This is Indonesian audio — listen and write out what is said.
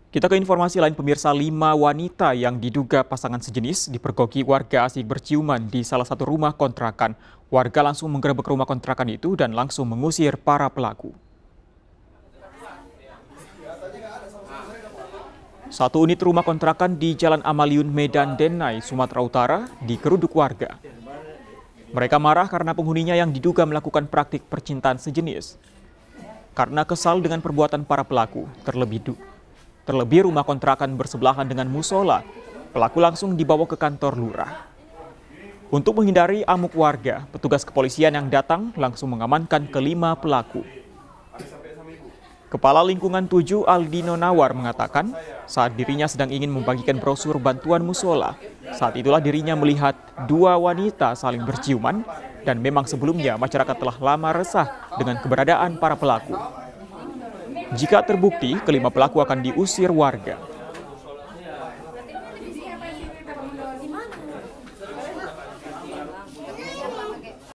Kita ke informasi lain pemirsa, 5 wanita yang diduga pasangan sejenis dipergoki warga asik berciuman di salah satu rumah kontrakan. Warga langsung menggerebek rumah kontrakan itu dan langsung mengusir para pelaku. Satu unit rumah kontrakan di Jalan Amaliun, Medan Denai, Sumatera Utara digeruduk warga. Mereka marah karena penghuninya yang diduga melakukan praktik percintaan sejenis. Karena kesal dengan perbuatan para pelaku, terlebih rumah kontrakan bersebelahan dengan musola, pelaku langsung dibawa ke kantor lurah. Untuk menghindari amuk warga, petugas kepolisian yang datang langsung mengamankan kelima pelaku. Kepala Lingkungan 7 Aldino Nawar mengatakan, saat dirinya sedang ingin membagikan brosur bantuan musola, saat itulah dirinya melihat 2 wanita saling berciuman dan memang sebelumnya masyarakat telah lama resah dengan keberadaan para pelaku. Jika terbukti, kelima pelaku akan diusir warga.